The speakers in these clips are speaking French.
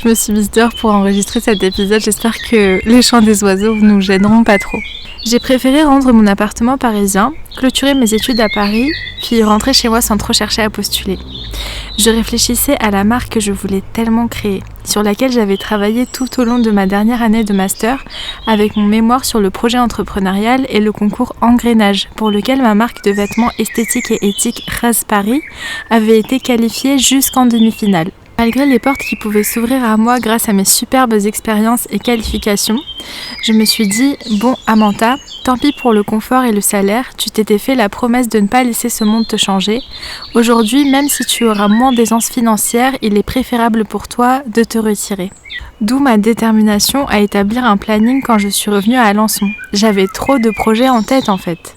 Je me suis mise dehors pour enregistrer cet épisode. J'espère que les chants des oiseaux nous gêneront pas trop. J'ai préféré rendre mon appartement parisien, clôturer mes études à Paris, puis rentrer chez moi sans trop chercher à postuler. Je réfléchissais à la marque que je voulais tellement créer, sur laquelle j'avais travaillé tout au long de ma dernière année de master, avec mon mémoire sur le projet entrepreneurial et le concours Engrenage, pour lequel ma marque de vêtements esthétiques et éthiques Raz Paris avait été qualifiée jusqu'en demi-finale. Malgré les portes qui pouvaient s'ouvrir à moi grâce à mes superbes expériences et qualifications, je me suis dit « Bon, Amantha, tant pis pour le confort et le salaire, tu t'étais fait la promesse de ne pas laisser ce monde te changer. Aujourd'hui, même si tu auras moins d'aisance financière, il est préférable pour toi de te retirer. » D'où ma détermination à établir un planning quand je suis revenue à Alençon. J'avais trop de projets en tête en fait.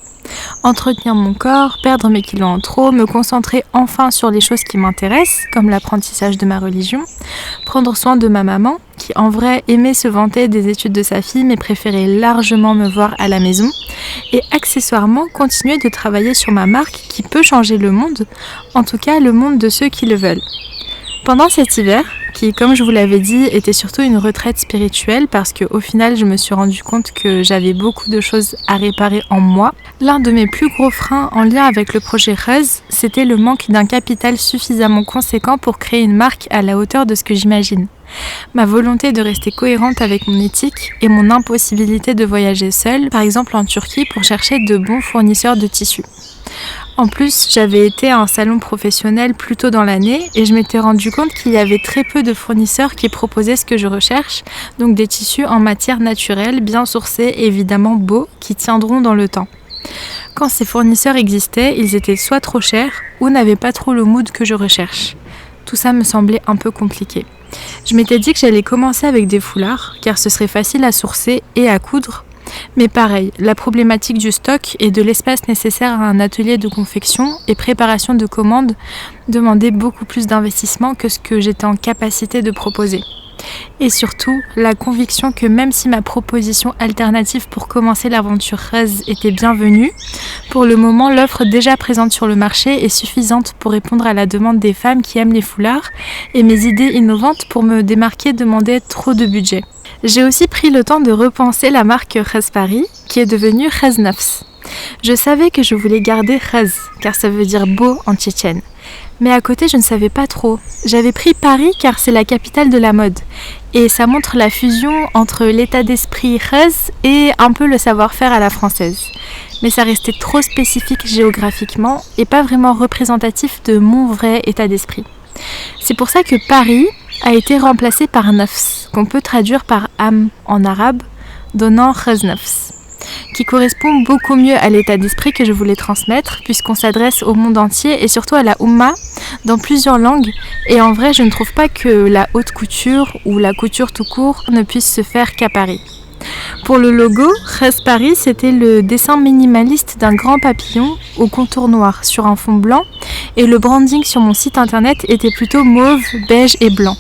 Entretenir mon corps, perdre mes kilos en trop, me concentrer enfin sur les choses qui m'intéressent, comme l'apprentissage de ma religion, prendre soin de ma maman, qui en vrai aimait se vanter des études de sa fille mais préférait largement me voir à la maison, et accessoirement continuer de travailler sur ma marque qui peut changer le monde, en tout cas le monde de ceux qui le veulent. Pendant cet hiver, qui, comme je vous l'avais dit, était surtout une retraite spirituelle parce qu'au final, je me suis rendu compte que j'avais beaucoup de choses à réparer en moi. L'un de mes plus gros freins en lien avec le projet Raz, c'était le manque d'un capital suffisamment conséquent pour créer une marque à la hauteur de ce que j'imagine. Ma volonté de rester cohérente avec mon éthique et mon impossibilité de voyager seule, par exemple en Turquie, pour chercher de bons fournisseurs de tissus. En plus, j'avais été à un salon professionnel plus tôt dans l'année et je m'étais rendu compte qu'il y avait très peu de fournisseurs qui proposaient ce que je recherche, donc des tissus en matière naturelle, bien sourcés et évidemment beaux, qui tiendront dans le temps. Quand ces fournisseurs existaient, ils étaient soit trop chers ou n'avaient pas trop le mood que je recherche. Tout ça me semblait un peu compliqué. Je m'étais dit que j'allais commencer avec des foulards, car ce serait facile à sourcer et à coudre. Mais pareil, la problématique du stock et de l'espace nécessaire à un atelier de confection et préparation de commandes demandait beaucoup plus d'investissement que ce que j'étais en capacité de proposer. Et surtout, la conviction que même si ma proposition alternative pour commencer l'aventure Raz était bienvenue, pour le moment l'offre déjà présente sur le marché est suffisante pour répondre à la demande des femmes qui aiment les foulards et mes idées innovantes pour me démarquer demandaient trop de budget. J'ai aussi pris le temps de repenser la marque Raz Paris, qui est devenue Raz Nafs. Je savais que je voulais garder Raz, car ça veut dire beau en tchétchène. Mais à côté, je ne savais pas trop. J'avais pris Paris car c'est la capitale de la mode. Et ça montre la fusion entre l'état d'esprit Raz et un peu le savoir-faire à la française. Mais ça restait trop spécifique géographiquement et pas vraiment représentatif de mon vrai état d'esprit. C'est pour ça que Paris a été remplacé par Nafs, qu'on peut traduire par âme en arabe, donnant Raz Nafs, qui correspond beaucoup mieux à l'état d'esprit que je voulais transmettre, puisqu'on s'adresse au monde entier et surtout à la Oumma dans plusieurs langues. Et en vrai, je ne trouve pas que la haute couture ou la couture tout court ne puisse se faire qu'à Paris. Pour le logo, Raz Paris, c'était le dessin minimaliste d'un grand papillon au contour noir sur un fond blanc et le branding sur mon site internet était plutôt mauve, beige et blanc.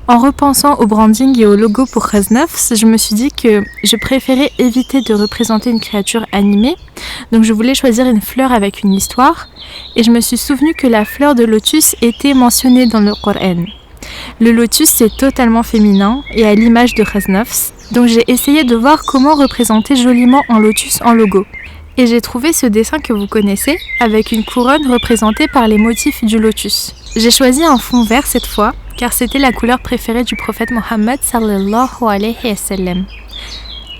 En repensant au branding et au logo pour Raz Nafs, je me suis dit que je préférais éviter de représenter une créature animée, donc je voulais choisir une fleur avec une histoire et je me suis souvenu que la fleur de lotus était mentionnée dans le Coran. Le lotus c'est totalement féminin et à l'image de Raz Nafs, donc j'ai essayé de voir comment représenter joliment un lotus en logo. Et j'ai trouvé ce dessin que vous connaissez, avec une couronne représentée par les motifs du lotus. J'ai choisi un fond vert cette fois, car c'était la couleur préférée du prophète Mohammed sallallahu alayhi wa sallam.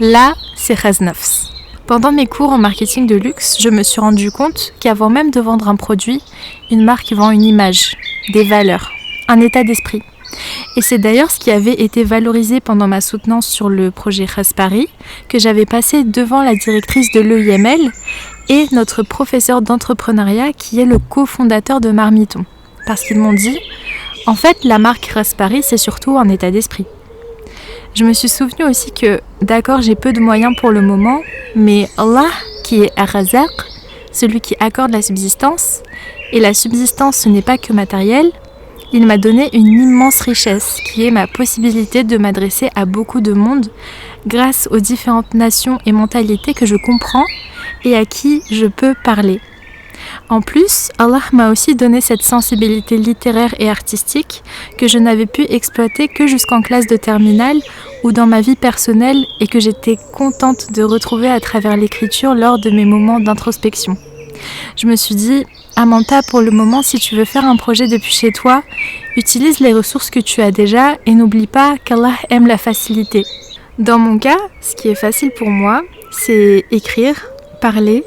Là, c'est Raz Nafs. Pendant mes cours en marketing de luxe, je me suis rendu compte qu'avant même de vendre un produit, une marque vend une image, des valeurs, un état d'esprit. Et c'est d'ailleurs ce qui avait été valorisé pendant ma soutenance sur le projet Raz Paris, que j'avais passé devant la directrice de l'EIML et notre professeur d'entrepreneuriat qui est le cofondateur de Marmiton. Parce qu'ils m'ont dit, en fait la marque Raz Paris c'est surtout un état d'esprit. Je me suis souvenu aussi que, d'accord j'ai peu de moyens pour le moment, mais Allah qui est Ar-Razaq, celui qui accorde la subsistance, et la subsistance ce n'est pas que matériel, il m'a donné une immense richesse qui est ma possibilité de m'adresser à beaucoup de monde grâce aux différentes nations et mentalités que je comprends et à qui je peux parler. En plus, Allah m'a aussi donné cette sensibilité littéraire et artistique que je n'avais pu exploiter que jusqu'en classe de terminale ou dans ma vie personnelle et que j'étais contente de retrouver à travers l'écriture lors de mes moments d'introspection. Je me suis dit, Amanta, pour le moment, si tu veux faire un projet depuis chez toi, utilise les ressources que tu as déjà et n'oublie pas qu'Allah aime la facilité. Dans mon cas, ce qui est facile pour moi, c'est écrire, parler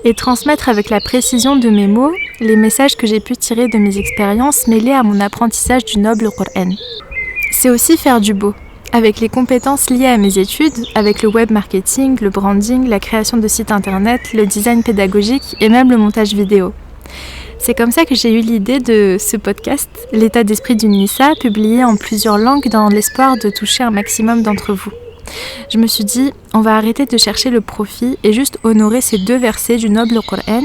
et transmettre avec la précision de mes mots les messages que j'ai pu tirer de mes expériences mêlées à mon apprentissage du noble Coran. C'est aussi faire du beau, avec les compétences liées à mes études, avec le web marketing, le branding, la création de sites internet, le design pédagogique et même le montage vidéo. C'est comme ça que j'ai eu l'idée de ce podcast, L'état d'esprit d'une Nissa, publié en plusieurs langues dans l'espoir de toucher un maximum d'entre vous. Je me suis dit, on va arrêter de chercher le profit et juste honorer ces 2 versets du noble Coran.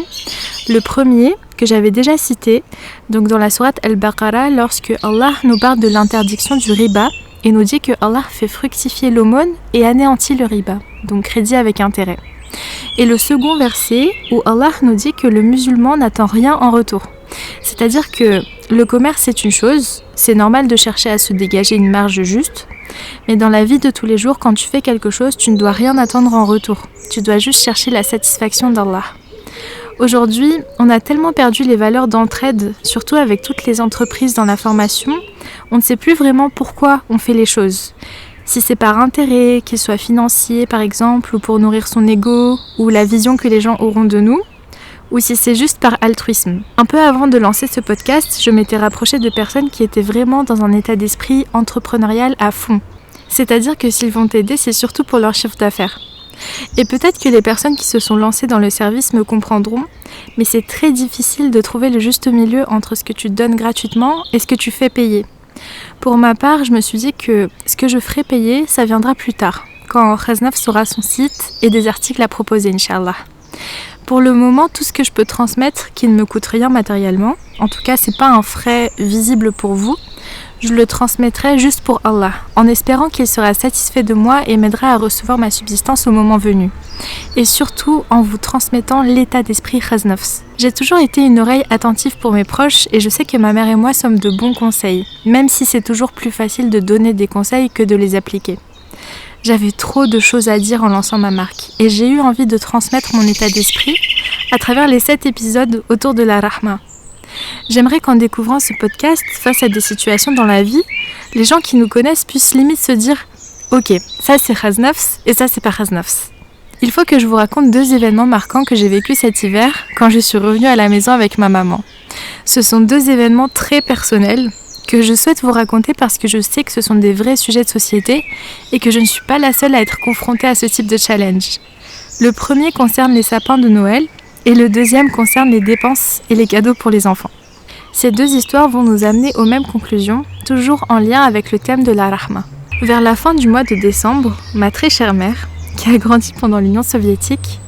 Le premier, que j'avais déjà cité, donc dans la sourate Al-Baqarah, lorsque Allah nous parle de l'interdiction du riba et nous dit que Allah fait fructifier l'aumône et anéantit le riba, donc crédit avec intérêt. Et le second verset où Allah nous dit que le musulman n'attend rien en retour. C'est-à-dire que le commerce c'est une chose, c'est normal de chercher à se dégager une marge juste, mais dans la vie de tous les jours, quand tu fais quelque chose, tu ne dois rien attendre en retour. Tu dois juste chercher la satisfaction d'Allah. Aujourd'hui, on a tellement perdu les valeurs d'entraide, surtout avec toutes les entreprises dans la formation, on ne sait plus vraiment pourquoi on fait les choses. Si c'est par intérêt, qu'il soit financier par exemple, ou pour nourrir son ego, ou la vision que les gens auront de nous, ou si c'est juste par altruisme. Un peu avant de lancer ce podcast, je m'étais rapprochée de personnes qui étaient vraiment dans un état d'esprit entrepreneurial à fond. C'est-à-dire que s'ils vont t'aider, c'est surtout pour leur chiffre d'affaires. Et peut-être que les personnes qui se sont lancées dans le service me comprendront, mais c'est très difficile de trouver le juste milieu entre ce que tu donnes gratuitement et ce que tu fais payer. Pour ma part, je me suis dit que ce que je ferai payer, ça viendra plus tard, quand Khaznaf sera son site et des articles à proposer, Inch'Allah. Pour le moment, tout ce que je peux transmettre qui ne me coûte rien matériellement, en tout cas c'est pas un frais visible pour vous, je le transmettrai juste pour Allah, en espérant qu'il sera satisfait de moi et m'aidera à recevoir ma subsistance au moment venu. Et surtout en vous transmettant l'état d'esprit Khaznafs. J'ai toujours été une oreille attentive pour mes proches et je sais que ma mère et moi sommes de bons conseils, même si c'est toujours plus facile de donner des conseils que de les appliquer. J'avais trop de choses à dire en lançant ma marque et j'ai eu envie de transmettre mon état d'esprit à travers les 7 épisodes autour de la Rahma. J'aimerais qu'en découvrant ce podcast, face à des situations dans la vie, les gens qui nous connaissent puissent limite se dire « Ok, ça c'est Khaznafs et ça c'est pas Khaznafs ». Il faut que je vous raconte 2 événements marquants que j'ai vécus cet hiver quand je suis revenue à la maison avec ma maman. Ce sont 2 événements très personnels que je souhaite vous raconter parce que je sais que ce sont des vrais sujets de société et que je ne suis pas la seule à être confrontée à ce type de challenge. Le premier concerne les sapins de Noël et le deuxième concerne les dépenses et les cadeaux pour les enfants. Ces 2 histoires vont nous amener aux mêmes conclusions, toujours en lien avec le thème de la Rahma. Vers la fin du mois de décembre, ma très chère mère, qui a grandi pendant l'Union soviétique,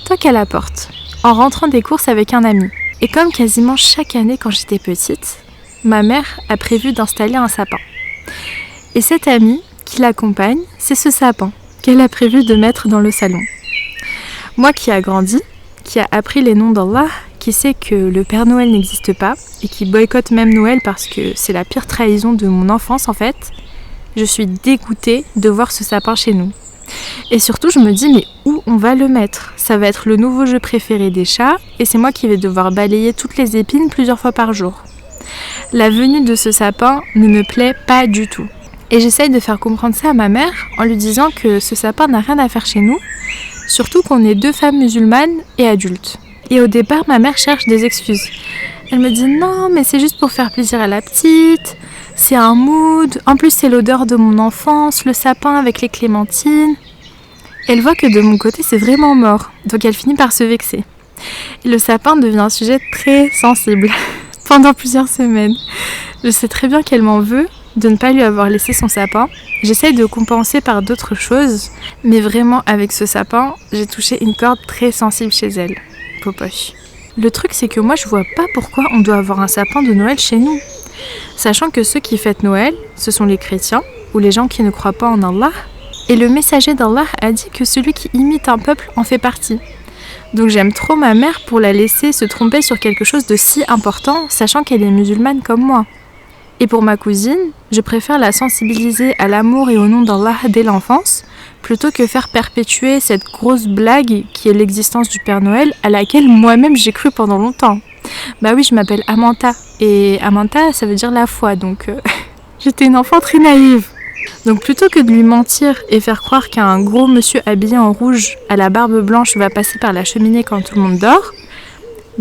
toque à la porte, en rentrant des courses avec un ami. Et comme quasiment chaque année quand j'étais petite, ma mère a prévu d'installer un sapin. Et cet ami qui l'accompagne, c'est ce sapin qu'elle a prévu de mettre dans le salon. Moi qui a grandi, qui a appris les noms d'Allah, qui sait que le Père Noël n'existe pas et qui boycotte même Noël parce que c'est la pire trahison de mon enfance en fait, je suis dégoûtée de voir ce sapin chez nous. Et surtout je me dis mais où on va le mettre ? Ça va être le nouveau jeu préféré des chats et c'est moi qui vais devoir balayer toutes les épines plusieurs fois par jour. La venue de ce sapin ne me plaît pas du tout. Et j'essaye de faire comprendre ça à ma mère en lui disant que ce sapin n'a rien à faire chez nous, surtout qu'on est 2 femmes musulmanes et adultes. Et au départ, ma mère cherche des excuses. Elle me dit non, mais c'est juste pour faire plaisir à la petite, c'est un mood, en plus c'est l'odeur de mon enfance, le sapin avec les clémentines. Elle voit que de mon côté c'est vraiment mort, donc elle finit par se vexer. Et le sapin devient un sujet très sensible pendant plusieurs semaines. Je sais très bien qu'elle m'en veut de ne pas lui avoir laissé son sapin. J'essaye de compenser par d'autres choses, mais vraiment avec ce sapin, j'ai touché une corde très sensible chez elle. Popoche. Le truc c'est que moi je vois pas pourquoi on doit avoir un sapin de Noël chez nous. Sachant que ceux qui fêtent Noël, ce sont les chrétiens ou les gens qui ne croient pas en Allah. Et le messager d'Allah a dit que celui qui imite un peuple en fait partie. Donc j'aime trop ma mère pour la laisser se tromper sur quelque chose de si important, sachant qu'elle est musulmane comme moi. Et pour ma cousine, je préfère la sensibiliser à l'amour et au nom d'Allah dès l'enfance, plutôt que faire perpétuer cette grosse blague qui est l'existence du Père Noël, à laquelle moi-même j'ai cru pendant longtemps. Bah oui, je m'appelle Amanta, et Amanta ça veut dire la foi, donc j'étais une enfant très naïve. Donc plutôt que de lui mentir et faire croire qu'un gros monsieur habillé en rouge à la barbe blanche va passer par la cheminée quand tout le monde dort,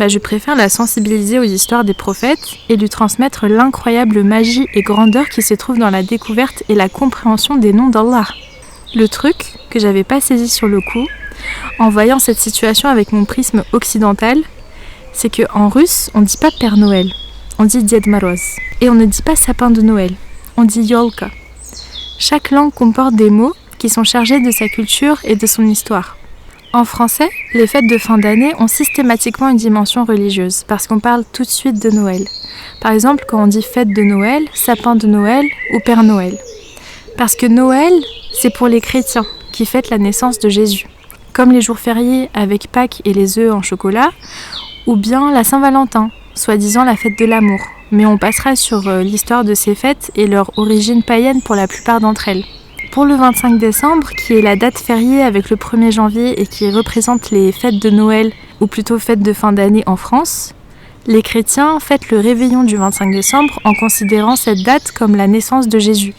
je préfère la sensibiliser aux histoires des prophètes et lui transmettre l'incroyable magie et grandeur qui se trouve dans la découverte et la compréhension des noms d'Allah. Le truc que j'avais pas saisi sur le coup, en voyant cette situation avec mon prisme occidental, c'est qu'en russe, on dit pas Père Noël, on dit Ded Moroz. Et on ne dit pas sapin de Noël, on dit Yolka. Chaque langue comporte des mots qui sont chargés de sa culture et de son histoire. En français, les fêtes de fin d'année ont systématiquement une dimension religieuse, parce qu'on parle tout de suite de Noël. Par exemple, quand on dit fête de Noël, sapin de Noël ou Père Noël. Parce que Noël, c'est pour les chrétiens, qui fêtent la naissance de Jésus. Comme les jours fériés avec Pâques et les œufs en chocolat, ou bien la Saint-Valentin, soi-disant la fête de l'amour. Mais on passera sur l'histoire de ces fêtes et leur origine païenne pour la plupart d'entre elles. Pour le 25 décembre, qui est la date fériée avec le 1er janvier et qui représente les fêtes de Noël, ou plutôt fêtes de fin d'année en France, les chrétiens fêtent le réveillon du 25 décembre en considérant cette date comme la naissance de Jésus.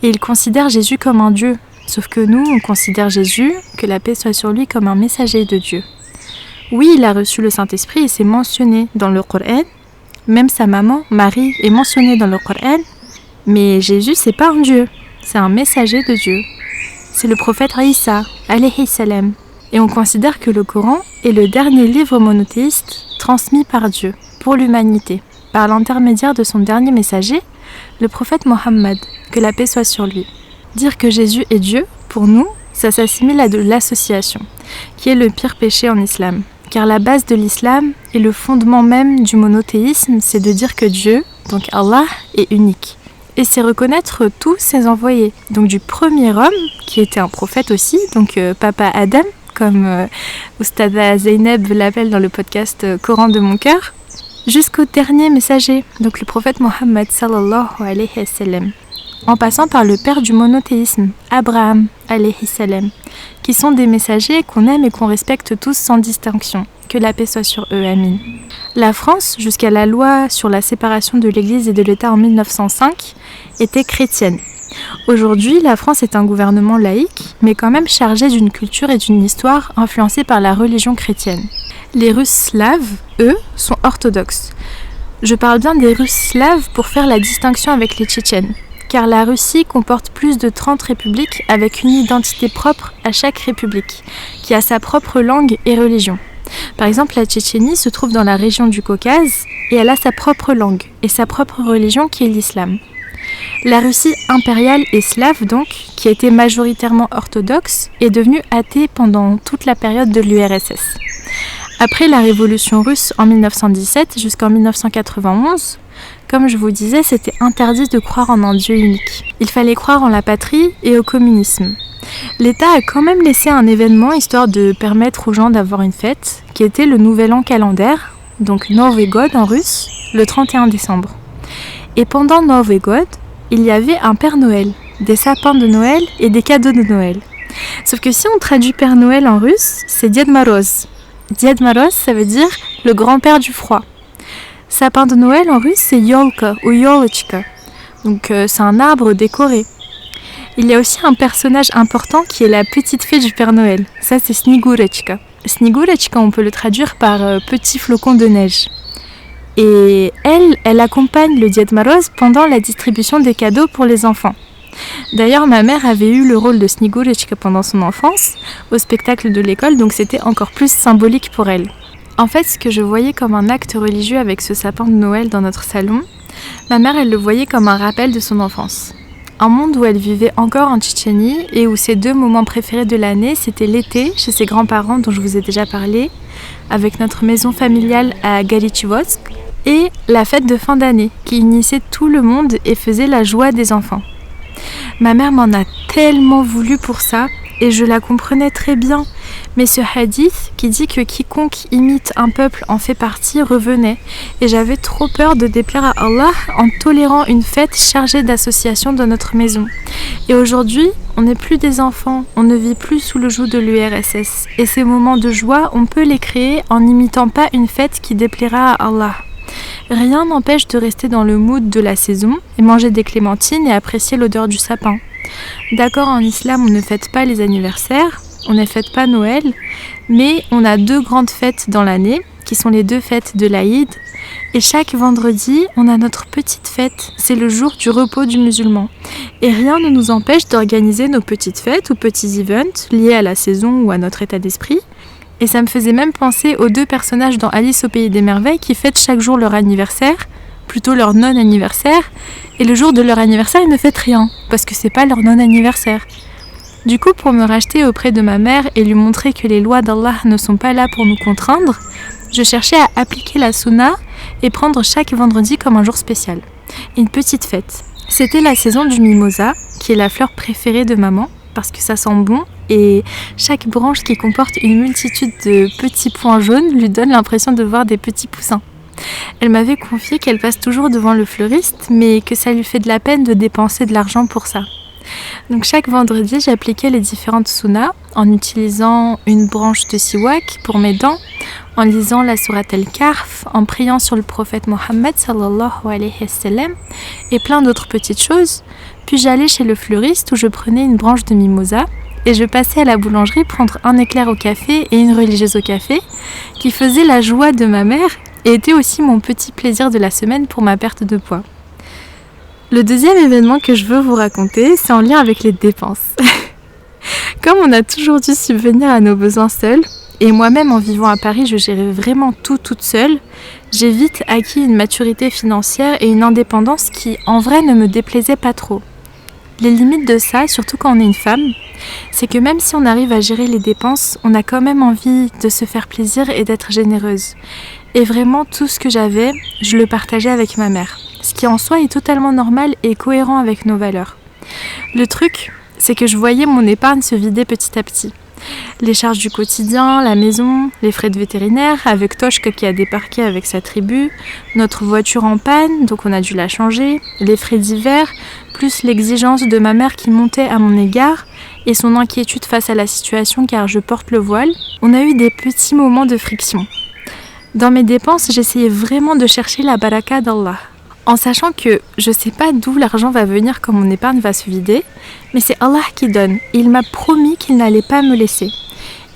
Et ils considèrent Jésus comme un Dieu, sauf que nous, on considère Jésus, que la paix soit sur lui, comme un messager de Dieu. Oui, il a reçu le Saint-Esprit et c'est mentionné dans le Coran. Même sa maman, Marie, est mentionnée dans le Coran. Mais Jésus, c'est pas un Dieu, c'est un messager de Dieu. C'est le prophète Isa, alayhi salam. Et on considère que le Coran est le dernier livre monothéiste transmis par Dieu pour l'humanité, par l'intermédiaire de son dernier messager, le prophète Mohammed, que la paix soit sur lui. Dire que Jésus est Dieu, pour nous, ça s'assimile à de l'association, qui est le pire péché en islam. Car la base de l'islam et le fondement même du monothéisme, c'est de dire que Dieu, donc Allah, est unique. Et c'est reconnaître tous ses envoyés. Donc du premier homme, qui était un prophète aussi, donc Papa Adam, comme Oustada Zeynep l'appelle dans le podcast Coran de mon cœur, jusqu'au dernier messager, donc le prophète Mohammed sallallahu alayhi wa sallam, en passant par le père du monothéisme, Abraham alayhi salam, qui sont des messagers qu'on aime et qu'on respecte tous sans distinction. Que la paix soit sur eux, amin. La France, jusqu'à la loi sur la séparation de l'Église et de l'État en 1905, était chrétienne. Aujourd'hui, la France est un gouvernement laïque, mais quand même chargé d'une culture et d'une histoire influencée par la religion chrétienne. Les Russes slaves, eux, sont orthodoxes. Je parle bien des Russes slaves pour faire la distinction avec les Tchétchènes, car la Russie comporte plus de 30 républiques avec une identité propre à chaque république, qui a sa propre langue et religion. Par exemple, la Tchétchénie se trouve dans la région du Caucase et elle a sa propre langue et sa propre religion qui est l'islam. La Russie impériale et slave donc, qui était majoritairement orthodoxe, est devenue athée pendant toute la période de l'URSS. Après la révolution russe en 1917 jusqu'en 1991, comme je vous disais, c'était interdit de croire en un Dieu unique. Il fallait croire en la patrie et au communisme. L'État a quand même laissé un événement histoire de permettre aux gens d'avoir une fête, qui était le Nouvel An calendaire, donc Novy God en russe, le 31 décembre. Et pendant Novy God, il y avait un Père Noël, des sapins de Noël et des cadeaux de Noël. Sauf que si on traduit Père Noël en russe, c'est Ded Moroz. Ded Moroz, ça veut dire le grand-père du froid. Sapin de Noël en russe, c'est Yolka ou Yolochka. Donc c'est un arbre décoré. Il y a aussi un personnage important qui est la petite fée du Père Noël. Ça, c'est Snigurechka. Snigurechka, on peut le traduire par petit flocon de neige. Et elle accompagne le Ded Moroz pendant la distribution des cadeaux pour les enfants. D'ailleurs, ma mère avait eu le rôle de Snigurechka pendant son enfance, au spectacle de l'école, donc c'était encore plus symbolique pour elle. En fait, ce que je voyais comme un acte religieux avec ce sapin de Noël dans notre salon, ma mère, elle le voyait comme un rappel de son enfance. Un monde où elle vivait encore en Tchétchénie et où ses deux moments préférés de l'année, c'était l'été chez ses grands-parents dont je vous ai déjà parlé, avec notre maison familiale à Galichivotsk, et la fête de fin d'année qui unissait tout le monde et faisait la joie des enfants. Ma mère m'en a tellement voulu pour ça et je la comprenais très bien, Mais ce hadith qui dit que quiconque imite un peuple en fait partie revenait. Et j'avais trop peur de déplaire à Allah en tolérant une fête chargée d'associations dans notre maison. Et aujourd'hui, on n'est plus des enfants, on ne vit plus sous le joug de l'URSS. Et ces moments de joie, on peut les créer en n'imitant pas une fête qui déplaira à Allah. Rien n'empêche de rester dans le mood de la saison et manger des clémentines et apprécier l'odeur du sapin. D'accord, en islam, on ne fête pas les anniversaires, on ne fête pas Noël, mais on a 2 grandes fêtes dans l'année, qui sont les 2 fêtes de l'Aïd. Et chaque vendredi, on a notre petite fête, c'est le jour du repos du musulman. Et rien ne nous empêche d'organiser nos petites fêtes ou petits events liés à la saison ou à notre état d'esprit. Et ça me faisait même penser aux 2 personnages dans Alice au Pays des Merveilles qui fêtent chaque jour leur anniversaire, plutôt leur non-anniversaire, et le jour de leur anniversaire, ils ne fêtent rien, parce que c'est pas leur non-anniversaire. Du coup, pour me racheter auprès de ma mère et lui montrer que les lois d'Allah ne sont pas là pour nous contraindre, je cherchais à appliquer la sunna et prendre chaque vendredi comme un jour spécial. Une petite fête. C'était la saison du mimosa, qui est la fleur préférée de maman, parce que ça sent bon, et chaque branche qui comporte une multitude de petits points jaunes lui donne l'impression de voir des petits poussins. Elle m'avait confié qu'elle passe toujours devant le fleuriste, mais que ça lui fait de la peine de dépenser de l'argent pour ça. Donc chaque vendredi, j'appliquais les différentes sunnas en utilisant une branche de siwak pour mes dents, en lisant la sourate Al-Kahf, en priant sur le prophète Mohammed sallallahu alayhi wa sallam et plein d'autres petites choses. Puis j'allais chez le fleuriste où je prenais une branche de mimosa et je passais à la boulangerie prendre un éclair au café et une religieuse au café qui faisait la joie de ma mère et était aussi mon petit plaisir de la semaine pour ma perte de poids. Le deuxième événement que je veux vous raconter, c'est en lien avec les dépenses. Comme on a toujours dû subvenir à nos besoins seuls, et moi-même en vivant à Paris, je gérais vraiment tout toute seule, j'ai vite acquis une maturité financière et une indépendance qui, en vrai, ne me déplaisaient pas trop. Les limites de ça, surtout quand on est une femme, c'est que même si on arrive à gérer les dépenses, on a quand même envie de se faire plaisir et d'être généreuse. Et vraiment, tout ce que j'avais, je le partageais avec ma mère. Ce qui en soi est totalement normal et cohérent avec nos valeurs. Le truc, c'est que je voyais mon épargne se vider petit à petit. Les charges du quotidien, la maison, les frais de vétérinaire, avec Toshka qui a débarqué avec sa tribu, notre voiture en panne, donc on a dû la changer, les frais d'hiver, plus l'exigence de ma mère qui montait à mon égard et son inquiétude face à la situation car je porte le voile, on a eu des petits moments de friction. Dans mes dépenses, j'essayais vraiment de chercher la baraka d'Allah. En sachant que je sais pas d'où l'argent va venir quand mon épargne va se vider, mais c'est Allah qui donne. Et il m'a promis qu'il n'allait pas me laisser.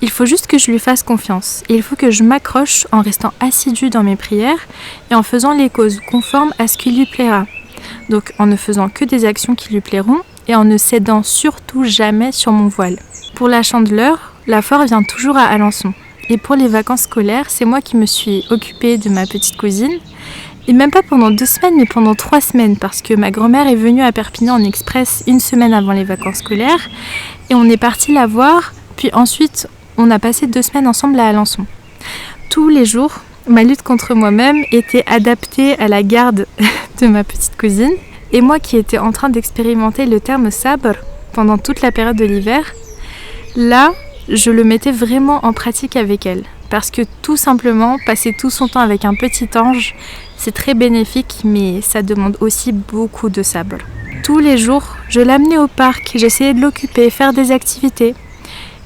Il faut juste que je lui fasse confiance. Et il faut que je m'accroche en restant assidue dans mes prières et en faisant les causes conformes à ce qui lui plaira. Donc en ne faisant que des actions qui lui plairont et en ne cédant surtout jamais sur mon voile. Pour la Chandeleur, la foire vient toujours à Alençon. Et pour les vacances scolaires, c'est moi qui me suis occupée de ma petite cousine. Et même pas pendant 2 semaines, mais pendant 3 semaines, parce que ma grand-mère est venue à Perpignan en express 1 semaine avant les vacances scolaires, et on est parti la voir, puis ensuite on a passé 2 semaines ensemble à Alençon. Tous les jours, ma lutte contre moi-même était adaptée à la garde de ma petite cousine, et moi qui étais en train d'expérimenter le terme sabr pendant toute la période de l'hiver, là, je le mettais vraiment en pratique avec elle. Parce que tout simplement, passer tout son temps avec un petit ange, c'est très bénéfique, mais ça demande aussi beaucoup de sabr. Tous les jours, je l'amenais au parc, j'essayais de l'occuper, faire des activités.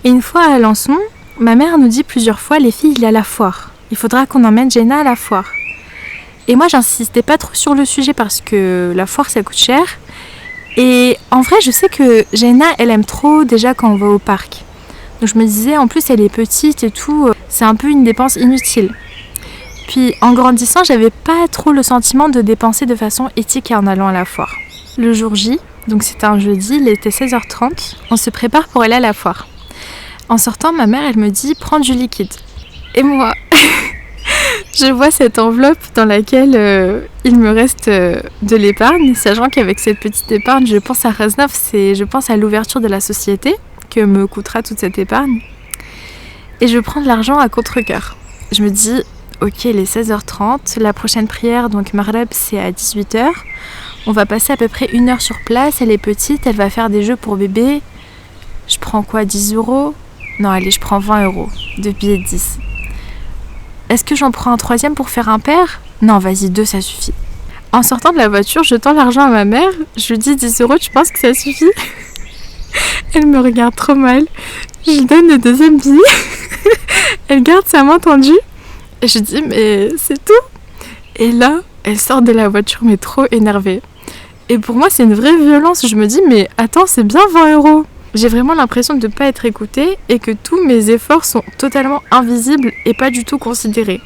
Et une fois à Alençon, ma mère nous dit plusieurs fois, les filles, il y a la foire. Il faudra qu'on emmène Jenna à la foire. Et moi, j'insistais pas trop sur le sujet parce que la foire, ça coûte cher. Et en vrai, je sais que Jenna, elle aime trop déjà quand on va au parc. Donc je me disais, en plus elle est petite et tout, c'est un peu une dépense inutile. Puis en grandissant, j'avais pas trop le sentiment de dépenser de façon éthique en allant à la foire. Le jour J, donc c'était un jeudi, il était 16h30, on se prépare pour aller à la foire. En sortant, ma mère, elle me dit, prends du liquide. Et moi, je vois cette enveloppe dans laquelle il me reste de l'épargne, sachant qu'avec cette petite épargne, je pense à Raznaf, je pense à l'ouverture de la société, que me coûtera toute cette épargne. Et je prends de l'argent à contre-cœur. Je me dis, ok, il est 16h30, la prochaine prière, donc Maghreb, c'est à 18h. On va passer à peu près 1 heure sur place, elle est petite, elle va faire des jeux pour bébé. Je prends quoi, 10 €? Non, allez, je prends 20 € de billets de 10. Est-ce que j'en prends un troisième pour faire un pair ? Non, vas-y, 2, ça suffit. En sortant de la voiture, je tends l'argent à ma mère. Je lui dis 10 €, tu penses que ça suffit ? Elle me regarde trop mal. Je lui donne le deuxième billet. Elle garde sa main tendue. Et je dis, mais c'est tout ? Et là, elle sort de la voiture, mais trop énervée. Et pour moi, c'est une vraie violence. Je me dis, mais attends, c'est bien 20 €. J'ai vraiment l'impression de ne pas être écoutée et que tous mes efforts sont totalement invisibles et pas du tout considérés.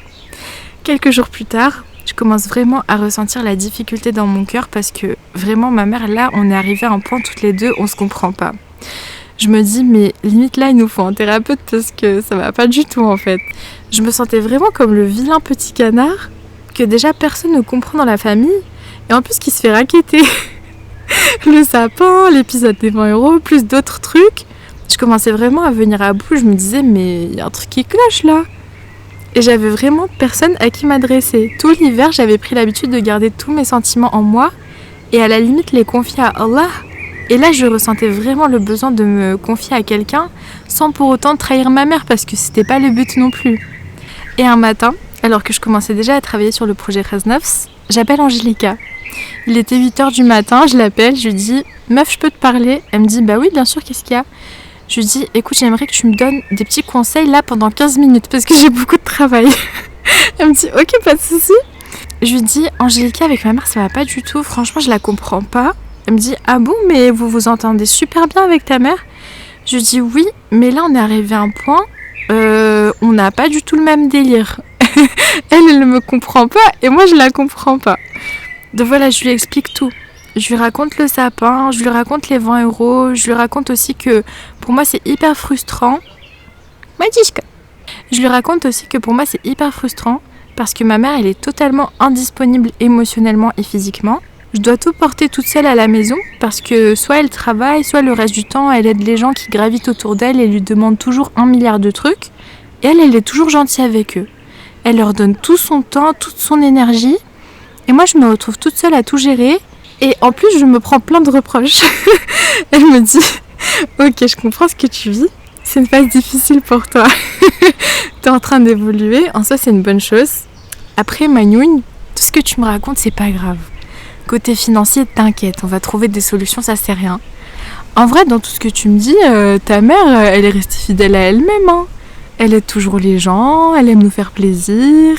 Quelques jours plus tard, je commence vraiment à ressentir la difficulté dans mon cœur parce que vraiment, ma mère, là, on est arrivés à un point toutes les deux, on se comprend pas. Je me dis, mais limite là, il nous faut un thérapeute parce que ça va pas du tout en fait. Je me sentais vraiment comme le vilain petit canard que déjà personne ne comprend dans la famille et en plus qui se fait racketter. Le sapin, l'épisode des 20 €, plus d'autres trucs. Je commençais vraiment à venir à bout, je me disais, mais il y a un truc qui cloche là. Et j'avais vraiment personne à qui m'adresser. Tout l'hiver, j'avais pris l'habitude de garder tous mes sentiments en moi et à la limite les confier à Allah. Et là, je ressentais vraiment le besoin de me confier à quelqu'un sans pour autant trahir ma mère parce que c'était pas le but non plus. Et un matin, alors que je commençais déjà à travailler sur le projet Reznofs, j'appelle Angelica. Il était 8h du matin, je l'appelle, je lui dis « Meuf, je peux te parler ?» Elle me dit « Bah oui, bien sûr, qu'est-ce qu'il y a ?» Je lui dis « Écoute, j'aimerais que tu me donnes des petits conseils là pendant 15 minutes parce que j'ai beaucoup de travail. » Elle me dit « Ok, pas de souci. » Je lui dis « Angelica, avec ma mère, ça va pas du tout. Franchement, je la comprends pas. » Elle me dit « Ah bon, mais vous vous entendez super bien avec ta mère ?» Je lui dis « Oui, mais là, on est arrivé à un point, on n'a pas du tout le même délire. » Elle ne me comprend pas et moi, je la comprends pas. Donc voilà, je lui explique tout. Je lui raconte le sapin, je lui raconte les 20 €, je lui raconte aussi que pour moi c'est hyper frustrant. Je lui raconte aussi que pour moi c'est hyper frustrant parce que ma mère elle est totalement indisponible émotionnellement et physiquement. Je dois tout porter toute seule à la maison parce que soit elle travaille, soit le reste du temps elle aide les gens qui gravitent autour d'elle et lui demande toujours 1 milliard de trucs. Et elle est toujours gentille avec eux. Elle leur donne tout son temps, toute son énergie. Et moi je me retrouve toute seule à tout gérer. Et en plus, je me prends plein de reproches. Elle me dit « Ok, je comprends ce que tu vis. C'est une phase difficile pour toi. T'es en train d'évoluer. En soi, c'est une bonne chose. Après, Magnoune, tout ce que tu me racontes, c'est pas grave. Côté financier, t'inquiète. On va trouver des solutions, ça c'est rien. En vrai, dans tout ce que tu me dis, ta mère, elle est restée fidèle à elle-même. Hein. Elle aide toujours les gens. Elle aime nous faire plaisir.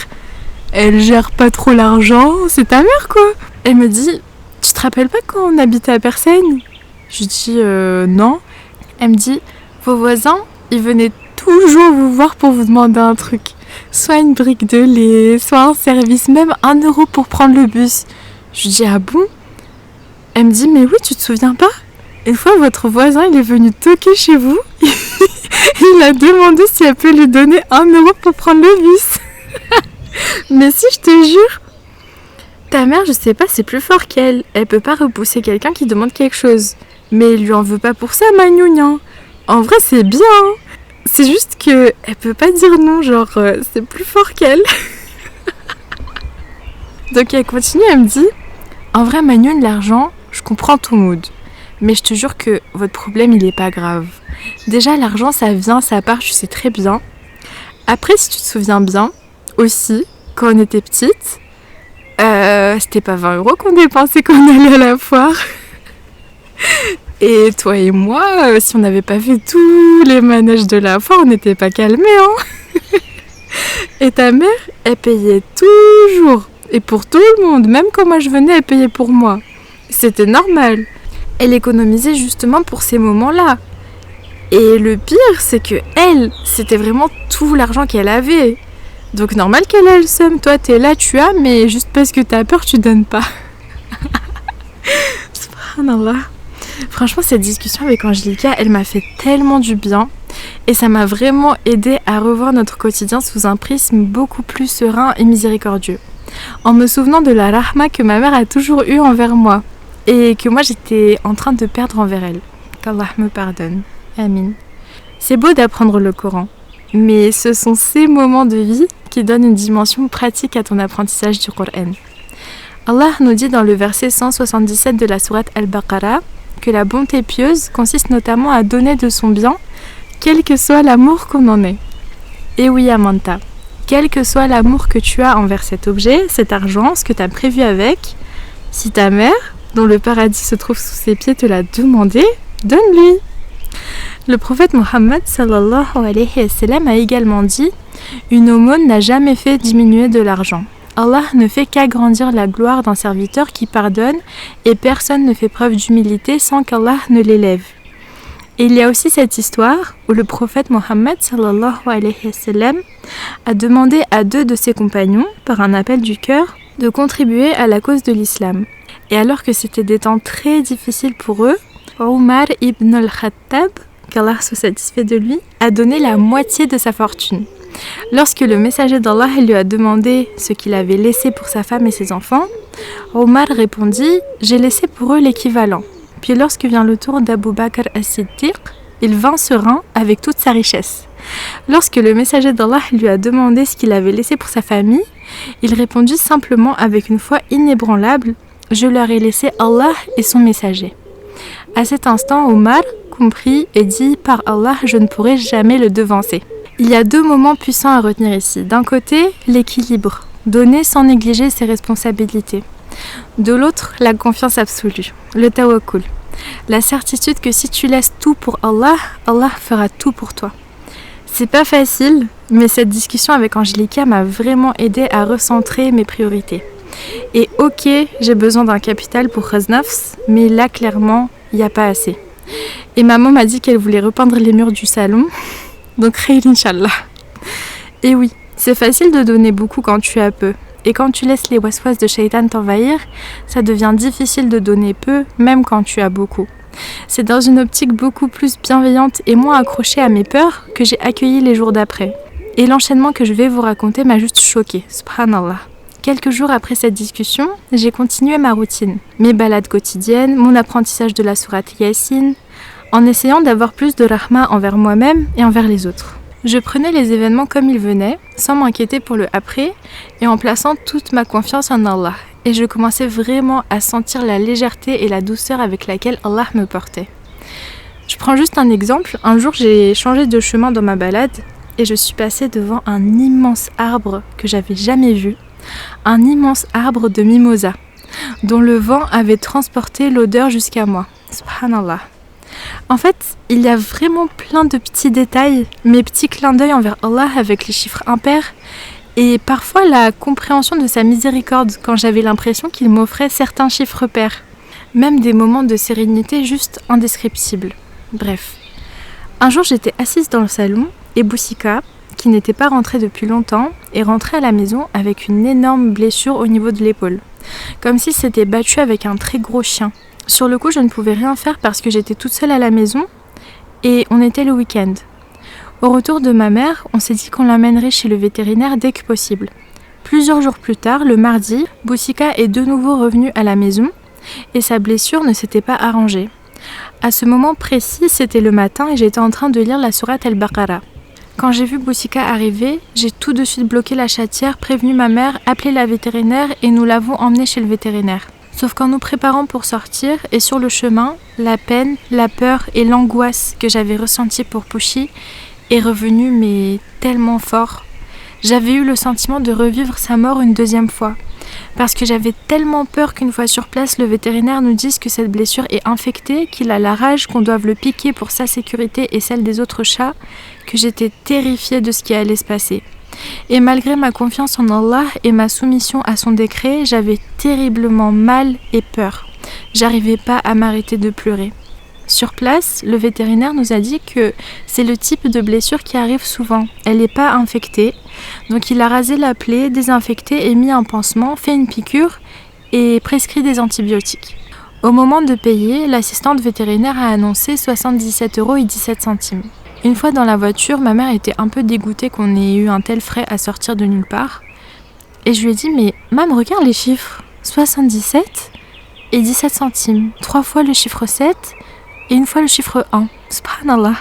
Elle gère pas trop l'argent. C'est ta mère, quoi. Elle me dit... Tu te rappelles pas quand on habitait à Persaigne ? Je dis non. Elle me dit, vos voisins, ils venaient toujours vous voir pour vous demander un truc. Soit une brique de lait, soit un service, même 1 € pour prendre le bus. Je dis, ah bon ? Elle me dit, mais oui, tu te souviens pas ? Une fois, votre voisin, il est venu toquer chez vous. Il a demandé si elle peut lui donner 1 € pour prendre le bus. Mais si, je te jure. Ta mère, je sais pas, c'est plus fort qu'elle. Elle peut pas repousser quelqu'un qui demande quelque chose. Mais elle lui en veut pas pour ça, Magnoune. Hein. En vrai, c'est bien. Hein. C'est juste que elle peut pas dire non, genre, c'est plus fort qu'elle. Donc elle continue, elle me dit, en vrai, Magnoune, l'argent, je comprends ton mood. Mais je te jure que votre problème, il est pas grave. Déjà, l'argent, ça vient, ça part, je sais très bien. Après, si tu te souviens bien, aussi, quand on était petite, c'était pas 20 € qu'on dépensait quand on allait à la foire. Et toi et moi, si on n'avait pas fait tous les manèges de la foire, on n'était pas calmés, hein. Et ta mère, elle payait toujours. Et pour tout le monde, même quand moi je venais, elle payait pour moi. C'était normal. Elle économisait justement pour ces moments-là. Et le pire, c'est que elle, c'était vraiment tout l'argent qu'elle avait. Donc normal qu'elle ait le seum. Toi, t'es là, tu as, mais juste parce que t'as peur, tu donnes pas. Subhanallah. Franchement, cette discussion avec Angelica, elle m'a fait tellement du bien. Et ça m'a vraiment aidé à revoir notre quotidien sous un prisme beaucoup plus serein et miséricordieux. En me souvenant de la rahma que ma mère a toujours eue envers moi. Et que moi, j'étais en train de perdre envers elle. Qu'Allah me pardonne. Amin. C'est beau d'apprendre le Coran. Mais ce sont ces moments de vie qui donnent une dimension pratique à ton apprentissage du Coran. Allah nous dit dans le verset 177 de la sourate Al-Baqarah que la bonté pieuse consiste notamment à donner de son bien, quel que soit l'amour qu'on en ait. Et oui, Amanta, quel que soit l'amour que tu as envers cet objet, cet argent, ce que tu as prévu avec, si ta mère, dont le paradis se trouve sous ses pieds, te l'a demandé, donne-lui. Le prophète Mohammed sallallahu alayhi wa sallam a également dit « Une aumône n'a jamais fait diminuer de l'argent. Allah ne fait qu'agrandir la gloire d'un serviteur qui pardonne et personne ne fait preuve d'humilité sans qu'Allah ne l'élève. » Et il y a aussi cette histoire où le prophète Mohammed sallallahu alayhi wa sallam a demandé à 2 de ses compagnons, par un appel du cœur, de contribuer à la cause de l'islam. Et alors que c'était des temps très difficiles pour eux, Omar ibn al-Khattab, qu'Allah se satisfait de lui, a donné la moitié de sa fortune. Lorsque le messager d'Allah lui a demandé ce qu'il avait laissé pour sa femme et ses enfants, Omar répondit « J'ai laissé pour eux l'équivalent ». Puis lorsque vient le tour d'Abu Bakr as-Siddiq, il vint serein avec toute sa richesse. Lorsque le messager d'Allah lui a demandé ce qu'il avait laissé pour sa famille, il répondit simplement avec une foi inébranlable « Je leur ai laissé Allah et son messager ». À cet instant, Omar comprit et dit « Par Allah, je ne pourrai jamais le devancer ». Il y a 2 moments puissants à retenir ici. D'un côté, l'équilibre, donner sans négliger ses responsabilités. De l'autre, la confiance absolue, le tawakkul. La certitude que si tu laisses tout pour Allah, Allah fera tout pour toi. C'est pas facile, mais cette discussion avec Angelica m'a vraiment aidé à recentrer mes priorités. Et ok, j'ai besoin d'un capital pour Khaznafs, mais là clairement, il n'y a pas assez. Et maman m'a dit qu'elle voulait repeindre les murs du salon, donc khayr Inch'Allah. Et oui, c'est facile de donner beaucoup quand tu as peu. Et quand tu laisses les waswas de shaitan t'envahir, ça devient difficile de donner peu, même quand tu as beaucoup. C'est dans une optique beaucoup plus bienveillante et moins accrochée à mes peurs que j'ai accueilli les jours d'après. Et l'enchaînement que je vais vous raconter m'a juste choquée, subhanallah. Quelques jours après cette discussion, j'ai continué ma routine, mes balades quotidiennes, mon apprentissage de la sourate Yassine, en essayant d'avoir plus de rahma envers moi-même et envers les autres. Je prenais les événements comme ils venaient, sans m'inquiéter pour le après, et en plaçant toute ma confiance en Allah. Et je commençais vraiment à sentir la légèreté et la douceur avec laquelle Allah me portait. Je prends juste un exemple. Un jour, j'ai changé de chemin dans ma balade, et je suis passée devant un immense arbre que j'avais jamais vu. Un immense arbre de mimosa, dont le vent avait transporté l'odeur jusqu'à moi. Subhanallah. En fait, il y a vraiment plein de petits détails, mes petits clins d'œil envers Allah avec les chiffres impairs, et parfois la compréhension de sa miséricorde quand j'avais l'impression qu'il m'offrait certains chiffres pairs. Même des moments de sérénité juste indescriptibles. Bref. Un jour, j'étais assise dans le salon, et Boussika, qui n'était pas rentrée depuis longtemps, est rentrée à la maison avec une énorme blessure au niveau de l'épaule, comme s'il s'était battu avec un très gros chien. Sur le coup, je ne pouvais rien faire parce que j'étais toute seule à la maison et on était le week-end. Au retour de ma mère, on s'est dit qu'on l'emmènerait chez le vétérinaire dès que possible. Plusieurs jours plus tard, le mardi, Boussika est de nouveau revenue à la maison et sa blessure ne s'était pas arrangée. À ce moment précis, c'était le matin et j'étais en train de lire la sourate Al-Baqara. Quand j'ai vu Boussika arriver, j'ai tout de suite bloqué la chatière, prévenu ma mère, appelé la vétérinaire et nous l'avons emmenée chez le vétérinaire. Sauf qu'en nous préparant pour sortir et sur le chemin, la peine, la peur et l'angoisse que j'avais ressentie pour Pouchi est revenue mais tellement fort. J'avais eu le sentiment de revivre sa mort une deuxième fois. Parce que j'avais tellement peur qu'une fois sur place, le vétérinaire nous dise que cette blessure est infectée, qu'il a la rage, qu'on doive le piquer pour sa sécurité et celle des autres chats, que j'étais terrifiée de ce qui allait se passer. Et malgré ma confiance en Allah et ma soumission à son décret, j'avais terriblement mal et peur. J'arrivais pas à m'arrêter de pleurer. Sur place, le vétérinaire nous a dit que c'est le type de blessure qui arrive souvent. Elle n'est pas infectée, donc il a rasé la plaie, désinfecté et mis un pansement, fait une piqûre et prescrit des antibiotiques. Au moment de payer, l'assistante vétérinaire a annoncé 77,17 €. Une fois dans la voiture, ma mère était un peu dégoûtée qu'on ait eu un tel frais à sortir de nulle part. Et je lui ai dit, mais maman, regarde les chiffres. 77 et 17 centimes. 3 fois le chiffre 7 et une fois le chiffre 1. Subhanallah.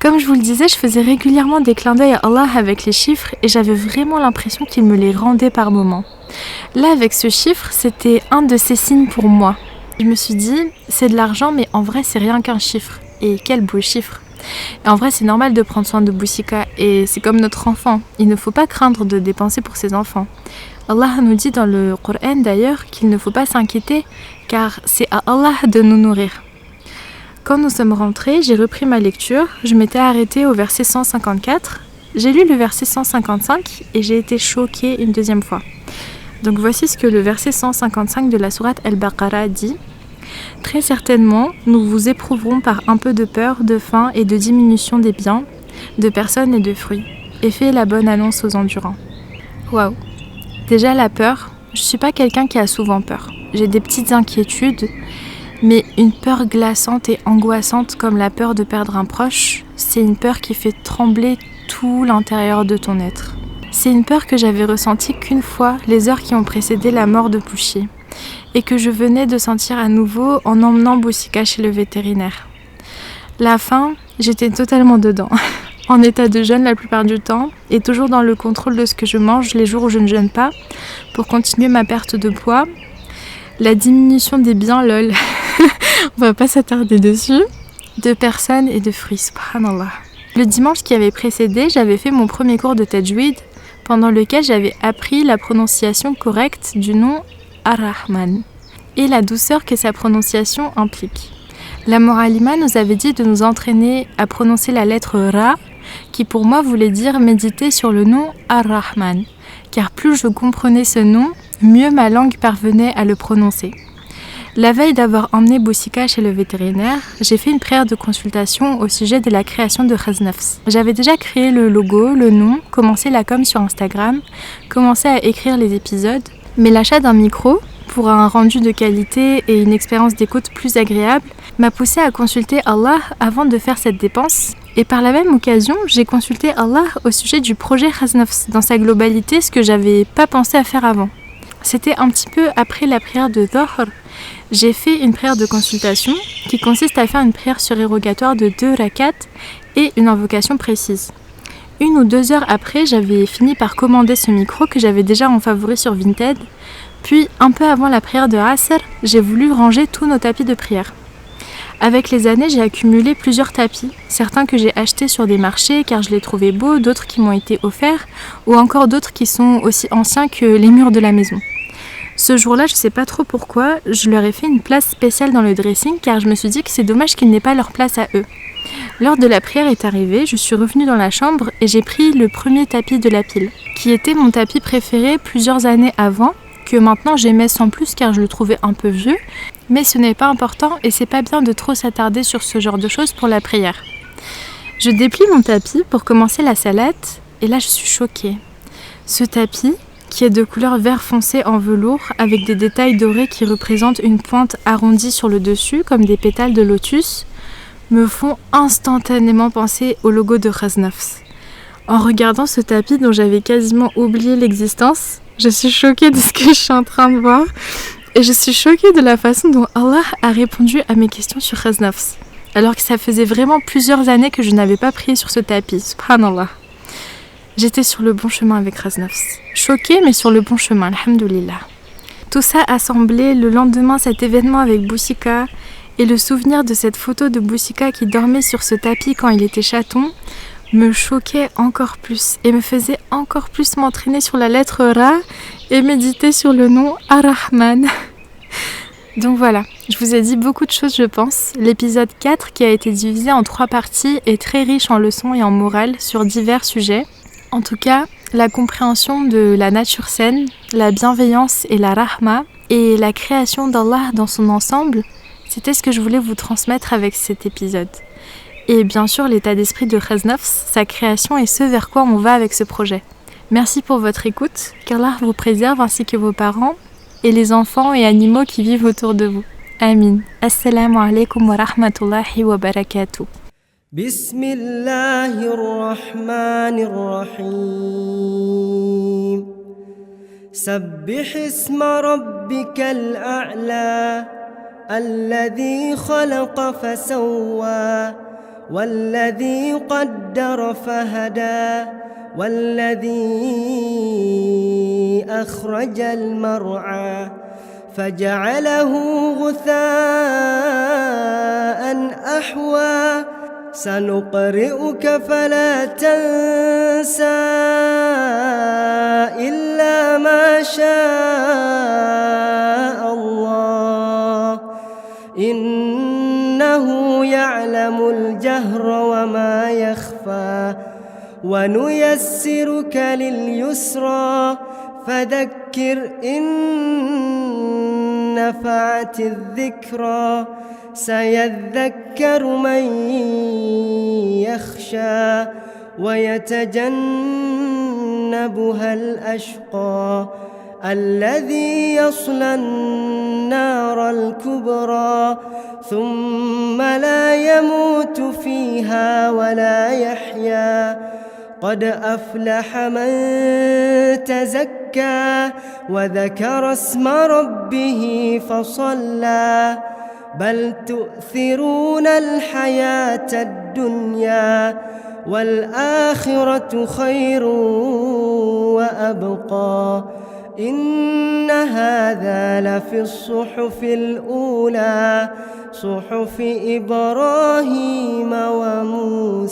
Comme je vous le disais, je faisais régulièrement des clins d'œil à Allah avec les chiffres et j'avais vraiment l'impression qu'il me les rendait par moments. Là, avec ce chiffre, c'était un de ces signes pour moi. Je me suis dit, c'est de l'argent, mais en vrai, c'est rien qu'un chiffre. Et quel beau chiffre. Et en vrai, c'est normal de prendre soin de Boussika et c'est comme notre enfant. Il ne faut pas craindre de dépenser pour ses enfants. Allah nous dit dans le Coran d'ailleurs qu'il ne faut pas s'inquiéter car c'est à Allah de nous nourrir. Quand nous sommes rentrés, j'ai repris ma lecture. Je m'étais arrêtée au verset 154. J'ai lu le verset 155 et j'ai été choquée une deuxième fois. Donc voici ce que le verset 155 de la sourate Al-Baqarah dit. « Très certainement, nous vous éprouverons par un peu de peur, de faim et de diminution des biens, de personnes et de fruits. Et fais la bonne annonce aux endurants. » Waouh! Déjà la peur, je suis pas quelqu'un qui a souvent peur. J'ai des petites inquiétudes, mais une peur glaçante et angoissante comme la peur de perdre un proche, c'est une peur qui fait trembler tout l'intérieur de ton être. C'est une peur que j'avais ressentie qu'une fois les heures qui ont précédé la mort de Pouchi et que je venais de sentir à nouveau en emmenant Boussika chez le vétérinaire. La faim, j'étais totalement dedans. En état de jeûne la plupart du temps et toujours dans le contrôle de ce que je mange les jours où je ne jeûne pas pour continuer ma perte de poids. La diminution des biens, lol, on va pas s'attarder dessus, de personnes et de fruits, subhanallah. Le dimanche qui avait précédé, j'avais fait mon premier cours de tajwid pendant lequel j'avais appris la prononciation correcte du nom Ar-Rahman et la douceur que sa prononciation implique. La Moralima nous avait dit de nous entraîner à prononcer la lettre Ra, qui pour moi voulait dire méditer sur le nom Ar-Rahman, car plus je comprenais ce nom, mieux ma langue parvenait à le prononcer. La veille d'avoir emmené Boussika chez le vétérinaire, j'ai fait une prière de consultation au sujet de la création de Khaznafs. J'avais déjà créé le logo, le nom, commencé la com sur Instagram, commencé à écrire les épisodes, mais l'achat d'un micro, pour un rendu de qualité et une expérience d'écoute plus agréable, m'a poussé à consulter Allah avant de faire cette dépense. Et par la même occasion, j'ai consulté Allah au sujet du projet Khaznafs dans sa globalité, ce que j'avais pas pensé à faire avant. C'était un petit peu après la prière de Dhuhr. J'ai fait une prière de consultation qui consiste à faire une prière surérogatoire de 2 rakats et une invocation précise. 1 ou 2 heures après, j'avais fini par commander ce micro que j'avais déjà en favori sur Vinted. Puis, un peu avant la prière de Asr, j'ai voulu ranger tous nos tapis de prière. Avec les années, j'ai accumulé plusieurs tapis, certains que j'ai achetés sur des marchés car je les trouvais beaux, d'autres qui m'ont été offerts, ou encore d'autres qui sont aussi anciens que les murs de la maison. Ce jour-là, je sais pas trop pourquoi, je leur ai fait une place spéciale dans le dressing car je me suis dit que c'est dommage qu'ils n'aient pas leur place à eux. L'heure de la prière est arrivée, je suis revenue dans la chambre et j'ai pris le premier tapis de la pile, qui était mon tapis préféré plusieurs années avant, que maintenant j'aimais sans plus car je le trouvais un peu vieux, mais ce n'est pas important et c'est pas bien de trop s'attarder sur ce genre de choses pour la prière. Je déplie mon tapis pour commencer la salate et là je suis choquée. Ce tapis, qui est de couleur vert foncé en velours avec des détails dorés qui représentent une pointe arrondie sur le dessus comme des pétales de lotus, me font instantanément penser au logo de Khaznafs. En regardant ce tapis dont j'avais quasiment oublié l'existence, je suis choquée de ce que je suis en train de voir et je suis choquée de la façon dont Allah a répondu à mes questions sur Khaznafs, alors que ça faisait vraiment plusieurs années que je n'avais pas prié sur ce tapis, subhanallah. J'étais sur le bon chemin avec Khaznafs. Choquée mais sur le bon chemin, alhamdoulilah. Tout ça assemblé, le lendemain cet événement avec Boussika et le souvenir de cette photo de Boussika qui dormait sur ce tapis quand il était chaton, me choquait encore plus et me faisait encore plus m'entraîner sur la lettre Ra et méditer sur le nom Ar-Rahman. Donc voilà, je vous ai dit beaucoup de choses je pense. L'épisode 4 qui a été divisé en 3 parties est très riche en leçons et en morale sur divers sujets. En tout cas, la compréhension de la nature saine, la bienveillance et la rahma et la création d'Allah dans son ensemble, c'était ce que je voulais vous transmettre avec cet épisode. Et bien sûr l'état d'esprit de Khaznafs, sa création et ce vers quoi on va avec ce projet. Merci pour votre écoute, qu'Allah vous préserve ainsi que vos parents et les enfants et animaux qui vivent autour de vous. Amin. Assalamu alaikum wa rahmatullahi wa barakatuh. Bismillahirrahmanirrahim. Sabbih isma rabbikal a'la alladhi khalaqa fasawwa والذي قدر فهدى والذي أخرج المرعى فجعله غثاء أحوى سنقرئك فلا تنسى إلا ما شاء الله إنه يعلم الجهر وما يخفى ونيسرك لليسرى فذكر إن نفعت الذكرى سيذكر من يخشى ويتجنبها الأشقى الذي يصلى النار الكبرى ثم لا يموت فيها ولا يحيا قد أفلح من تزكى وذكر اسم ربه فصلى بل تؤثرون الحياة الدنيا والآخرة خير وأبقى إن هذا لفي الصحف الأولى صحف إبراهيم وموسى